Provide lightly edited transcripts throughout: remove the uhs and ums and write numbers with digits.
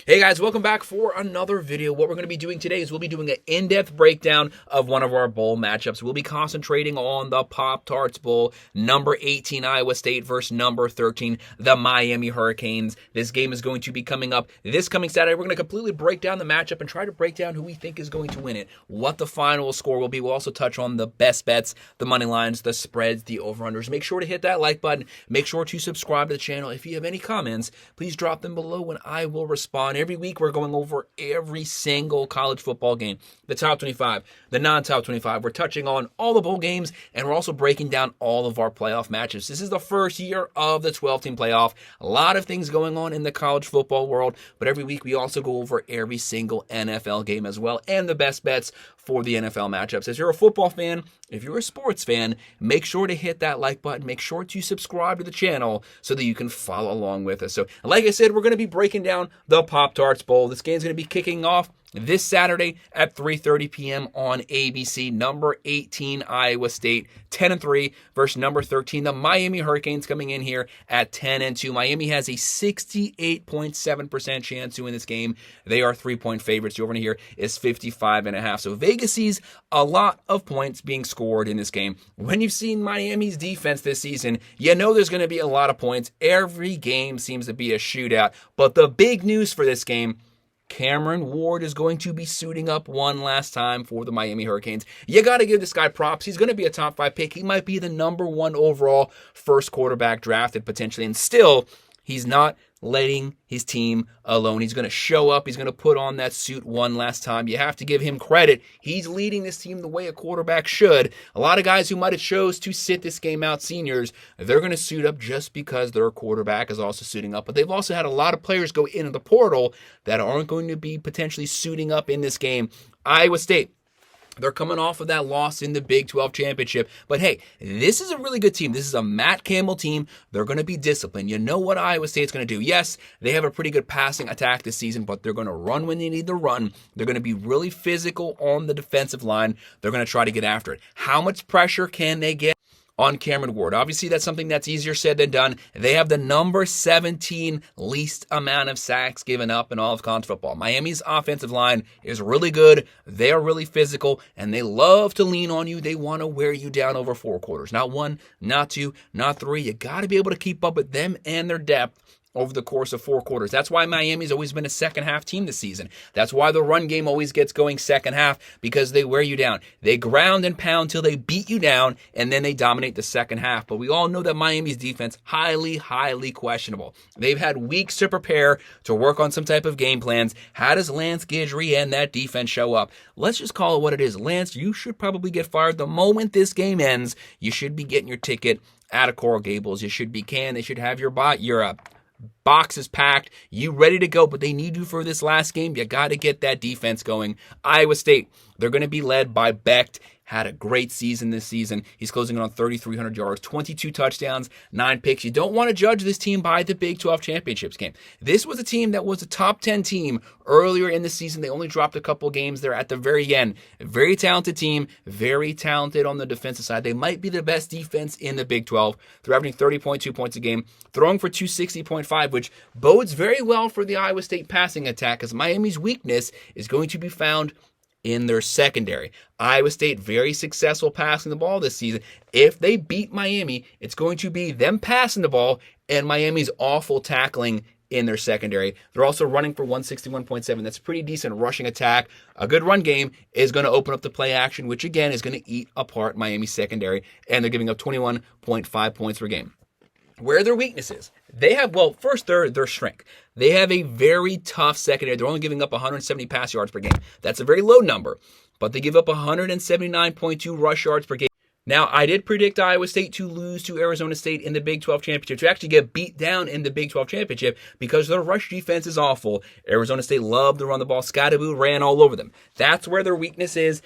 Hey guys, welcome back for another video. What we're going to be doing today is we'll be doing an in-depth breakdown of one of our bowl matchups. We'll be concentrating on the Pop Tarts Bowl, number 18 Iowa State versus number 13 the Miami Hurricanes. This game is going to be coming up this coming Saturday. We're going to completely break down the matchup and try to break down who we think is going to win it, what the final score will be. We'll also touch on the best bets, the money lines, the spreads, the over-unders. Make sure to hit that like button. Make sure to subscribe to the channel. If you have any comments, please drop them below and I will respond. Every week, we're going over every single college football game, the top 25, the non-top 25. We're touching on all the bowl games, and we're also breaking down all of our playoff matches. This is the first year of the 12-team playoff. A lot of things going on in the college football world, but every week we also go over every single NFL game as well, and the best bets for the NFL matchups. If you're a football fan, if you're a sports fan, make sure to hit that like button. Make sure to subscribe to the channel so that you can follow along with us. So, like I said, we're going to be breaking down the Pop Tarts Bowl. This game's going to be kicking off this Saturday at 3:30 p.m. on ABC. Number 18 Iowa State 10-3 versus number 13 the Miami Hurricanes coming in here at 10-2. Miami has a 68.7% chance to win this game. They are 3-point favorites. The over here is 55.5. So Vegas sees a lot of points being scored in this game. When you've seen Miami's defense this season, you know there's going to be a lot of points. Every game seems to be a shootout. But the big news for this game, Cameron Ward is going to be suiting up one last time for the Miami Hurricanes. You got to give this guy props. He's going to be a top 5 pick. He might be the number 1 overall first quarterback drafted potentially. And still, he's not letting his team alone. He's going to show up. He's going to put on that suit one last time. You have to give him credit. He's leading this team the way a quarterback should. A lot of guys who might have chose to sit this game out, seniors, they're going to suit up just because their quarterback is also suiting up. But they've also had a lot of players go into the portal that aren't going to be potentially suiting up in this game. Iowa State, they're coming off of that loss in the Big 12 championship. But hey, this is a really good team. This is a Matt Campbell team. They're going to be disciplined. You know what Iowa State's going to do. Yes, they have a pretty good passing attack this season, but they're going to run when they need to run. They're going to be really physical on the defensive line. They're going to try to get after it. How much pressure can they get on Cameron Ward? Obviously, that's something that's easier said than done. They have the number 17 least amount of sacks given up in all of college football. Miami's offensive line is really good. They are really physical, and they love to lean on you. They want to wear you down over 4 quarters. Not 1, not 2, not 3. You got to be able to keep up with them and their depth over the course of 4 quarters. That's why Miami's always been a second half team this season. That's why the run game always gets going second half, because they wear you down. They ground and pound till they beat you down, and then they dominate the second half. But we all know that Miami's defense, highly questionable. They've had weeks to prepare, to work on some type of game plans. How does Lance Guidry and that defense show up? Let's just call it what it is. Lance, you should probably get fired the moment this game ends. You should be getting your ticket out of Coral Gables. You should be canned. They should have your box is packed, you ready to go, but they need you for this last game. You got to get that defense going. Iowa State, they're going to be led by Becht. Had a great season this season. He's closing in on 3,300 yards, 22 touchdowns, 9 picks. You don't want to judge this team by the Big 12 championships game. This was a team that was a top 10 team earlier in the season. They only dropped a couple games there at the very end. Very talented team, very talented on the defensive side. They might be the best defense in the Big 12. They're averaging 30.2 points a game, throwing for 260.5, which bodes very well for the Iowa State passing attack, as Miami's weakness is going to be found in their secondary. Iowa State, very successful passing the ball this season. If they beat Miami, it's going to be them passing the ball and Miami's awful tackling in their secondary. They're also running for 161.7. That's a pretty decent rushing attack. A good run game is going to open up the play action, which again is going to eat apart Miami's secondary, and they're giving up 21.5 points per game. Where are their weaknesses? They have, well, first, their strength. They have a very tough secondary. They're only giving up 170 pass yards per game. That's a very low number, but they give up 179.2 rush yards per game. Now, I did predict Iowa State to lose to Arizona State in the Big 12 championship, to actually get beat down in the Big 12 championship, because their rush defense is awful. Arizona State loved to run the ball. Scottaboo ran all over them. That's where their weakness is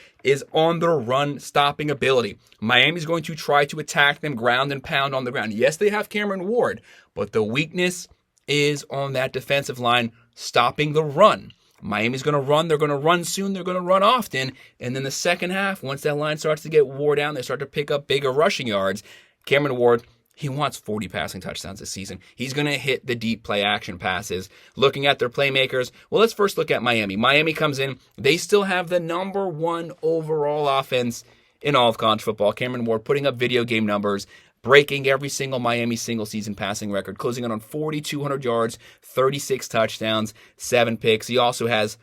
on their run stopping ability. Miami's going to try to attack them ground and pound on the ground. Yes, they have Cameron Ward, but the weakness is on that defensive line stopping the run. Miami's going to run. They're going to run soon. They're going to run often. And then the second half, once that line starts to get wore down, they start to pick up bigger rushing yards. Cameron Ward He wants 40 passing touchdowns this season. He's going to hit the deep play action passes. Looking at their playmakers, well, let's first look at Miami. Miami comes in. They still have the number 1 overall offense in all of college football. Cameron Ward putting up video game numbers, breaking every single Miami single season passing record, closing in on 4,200 yards, 36 touchdowns, 7 picks. He also has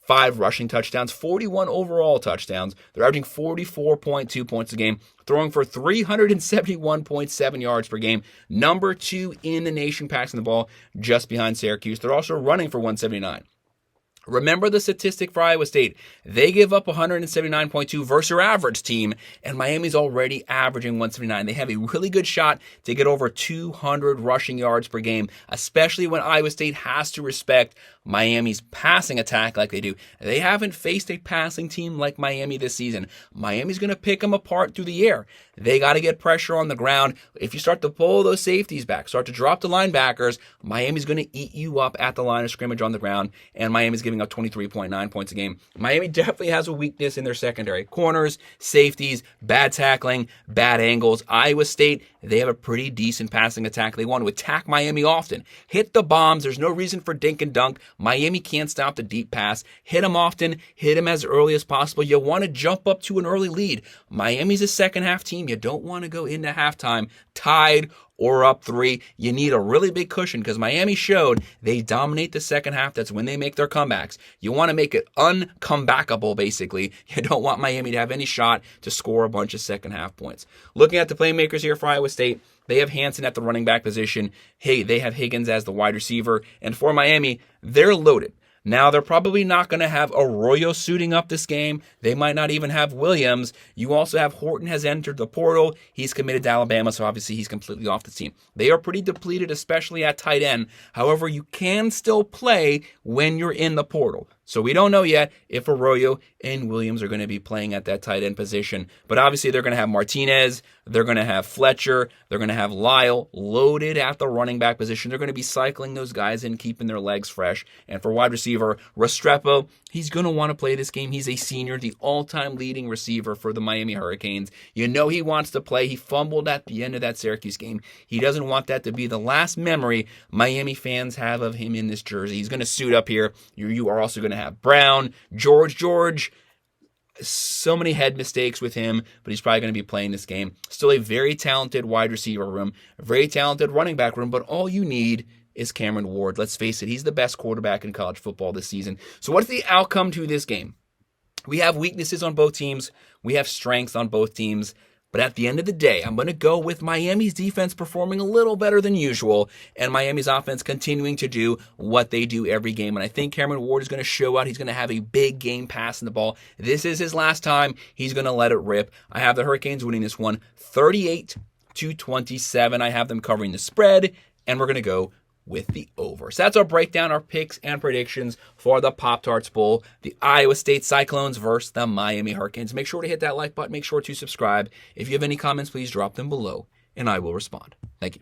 5 rushing touchdowns, 41 overall touchdowns. They're averaging 44.2 points a game, throwing for 371.7 yards per game. Number 2 in the nation passing the ball, just behind Syracuse. They're also running for 179. Remember the statistic for Iowa State. They give up 179.2 versus their average team, and Miami's already averaging 179. They have a really good shot to get over 200 rushing yards per game, especially when Iowa State has to respect Miami's passing attack like they do. They haven't faced a passing team like Miami this season. Miami's going to pick them apart through the air. They got to get pressure on the ground. If you start to pull those safeties back, start to drop the linebackers, Miami's going to eat you up at the line of scrimmage on the ground, and Miami's giving up 23.9 points a game. Miami definitely has a weakness in their secondary. Corners, safeties, bad tackling, bad angles. Iowa State, they have a pretty decent passing attack. They want to attack Miami often. Hit the bombs. There's no reason for dink and dunk. Miami can't stop the deep pass. Hit them often. Hit them as early as possible. You want to jump up to an early lead. Miami's a second half team. You don't want to go into halftime tied or up 3. You need a really big cushion because Miami showed they dominate the second half. That's when they make their comebacks. You want to make it uncomebackable, basically. You don't want Miami to have any shot to score a bunch of second half points. Looking at the playmakers here for Iowa State, they have Hansen at the running back position. Hey, they have Higgins as the wide receiver. And for Miami, they're loaded. Now, they're probably not going to have Arroyo suiting up this game. They might not even have Williams. You also have Horton has entered the portal. He's committed to Alabama, so obviously he's completely off the team. They are pretty depleted, especially at tight end. However, you can still play when you're in the portal. So we don't know yet if Arroyo and Williams are going to be playing at that tight end position. But obviously they're going to have Martinez, they're going to have Fletcher, they're going to have Lyle loaded at the running back position. They're going to be cycling those guys in, keeping their legs fresh. And for wide receiver, Restrepo, he's going to want to play this game. He's a senior, the all-time leading receiver for the Miami Hurricanes. You know he wants to play. He fumbled at the end of that Syracuse game. He doesn't want that to be the last memory Miami fans have of him in this jersey. He's going to suit up here. You are also going to have Brown, George, so many head mistakes with him, but he's probably going to be playing this game. Still a very talented wide receiver room, a very talented running back room, but all you need is Cameron Ward. Let's face it, he's the best quarterback in college football this season. So what's the outcome to this game? We have weaknesses on both teams. We have strengths on both teams. But at the end of the day, I'm going to go with Miami's defense performing a little better than usual and Miami's offense continuing to do what they do every game. And I think Cameron Ward is going to show out. He's going to have a big game passing the ball. This is his last time. He's going to let it rip. I have the Hurricanes winning this one 38-27. I have them covering the spread, and we're going to go with the over. So that's our breakdown, our picks and predictions for the Pop Tarts Bowl, the Iowa State Cyclones versus the Miami Hurricanes. Make sure to hit that like button. Make sure to subscribe. If you have any comments, please drop them below, and I will respond. Thank you.